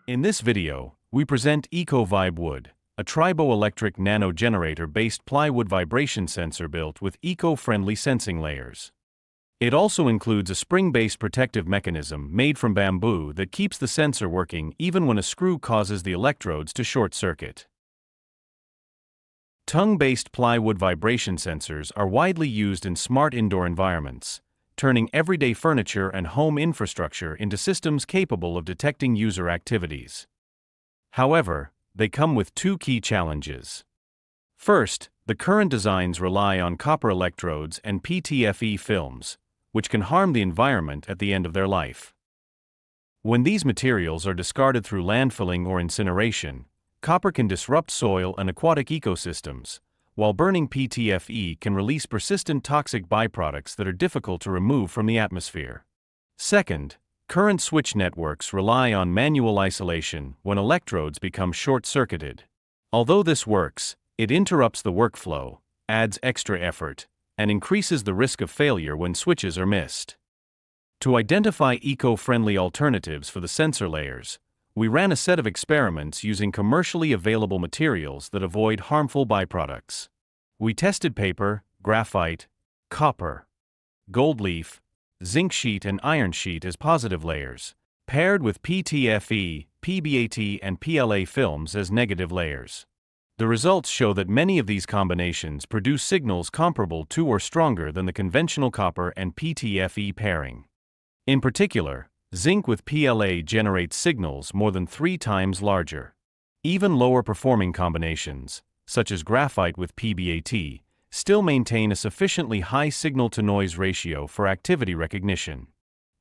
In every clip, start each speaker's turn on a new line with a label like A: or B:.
A: In this video, we present EcoVibWood, a triboelectric nano-generator-based plywood vibration sensor built with eco-friendly sensing layers. It also includes a spring-based protective mechanism made from bamboo that keeps the sensor working even when a screw causes the electrodes to short-circuit. Tongue-based plywood vibration sensors are widely used in smart indoor environments, turning everyday furniture and home infrastructure into systems capable of detecting user activities. However, they come with two key challenges. First, the current designs rely on copper electrodes and PTFE films, which can harm the environment at the end of their life. When these materials are discarded through landfilling or incineration, copper can disrupt soil and aquatic ecosystems, while burning PTFE can release persistent toxic byproducts that are difficult to remove from the atmosphere. Second, current switch networks rely on manual isolation when electrodes become short-circuited. Although this works, it interrupts the workflow, adds extra effort, and increases the risk of failure when switches are missed. To identify eco-friendly alternatives for the sensor layers, we ran a set of experiments using commercially available materials that avoid harmful byproducts. We tested paper, graphite, copper, gold leaf, zinc sheet and iron sheet as positive layers, paired with PTFE, PBAT and PLA films as negative layers. The results show that many of these combinations produce signals comparable to or stronger than the conventional copper and PTFE pairing. In particular, zinc with PLA generates signals more than 3 times larger. Even lower performing combinations, such as graphite with PBAT, still maintain a sufficiently high signal-to-noise ratio for activity recognition.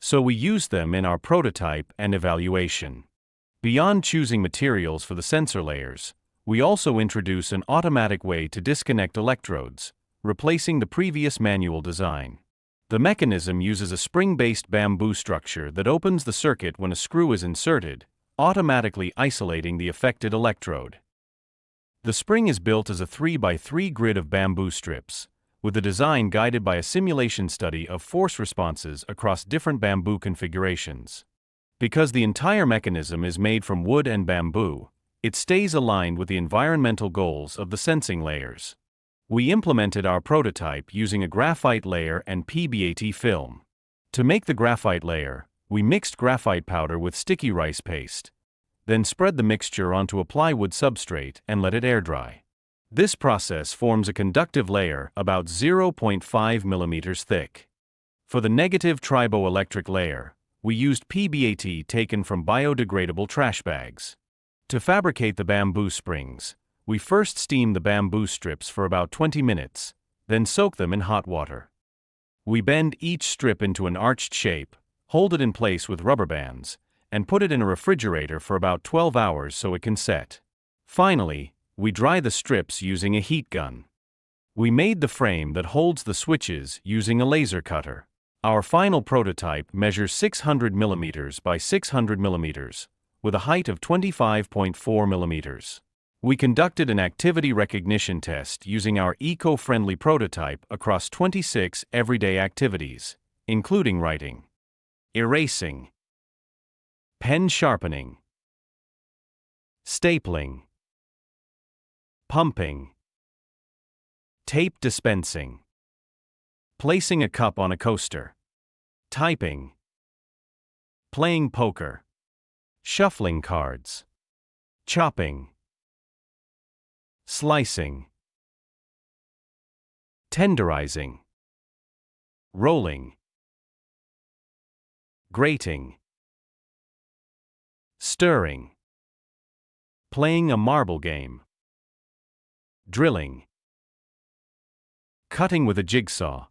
A: So we used them in our prototype and evaluation. Beyond choosing materials for the sensor layers, we also introduce an automatic way to disconnect electrodes, replacing the previous manual design. The mechanism uses a spring-based bamboo structure that opens the circuit when a screw is inserted, automatically isolating the affected electrode. The spring is built as a 3x3 grid of bamboo strips, with the design guided by a simulation study of force responses across different bamboo configurations. Because the entire mechanism is made from wood and bamboo, it stays aligned with the environmental goals of the sensing layers. We implemented our prototype using a graphite layer and PBAT film. To make the graphite layer, we mixed graphite powder with sticky rice paste, then spread the mixture onto a plywood substrate and let it air dry. This process forms a conductive layer about 0.5 mm thick. For the negative triboelectric layer, we used PBAT taken from biodegradable trash bags. To fabricate the bamboo springs, we first steam the bamboo strips for about 20 minutes, then soak them in hot water. We bend each strip into an arched shape, hold it in place with rubber bands, and put it in a refrigerator for about 12 hours so it can set. Finally, we dry the strips using a heat gun. We made the frame that holds the switches using a laser cutter. Our final prototype measures 600 mm by 600 mm, with a height of 25.4 mm. We conducted an activity recognition test using our eco-friendly prototype across 26 everyday activities, including writing, erasing, pen sharpening, stapling, pumping, tape dispensing, placing a cup on a coaster, typing, playing poker, shuffling cards, chopping, slicing, tenderizing, rolling, grating, stirring, playing a marble game, drilling, cutting with a jigsaw,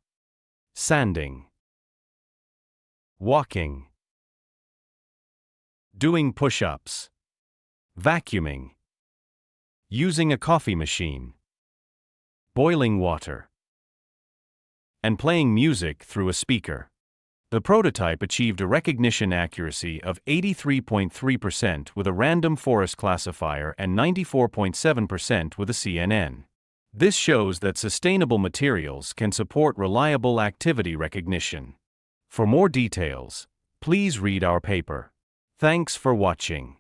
A: sanding, walking, doing push-ups, vacuuming, using a coffee machine, boiling water, and playing music through a speaker. The prototype achieved a recognition accuracy of 83.3% with a random forest classifier and 94.7% with a CNN. This shows that sustainable materials can support reliable activity recognition. For more details, please read our paper. Thanks for watching.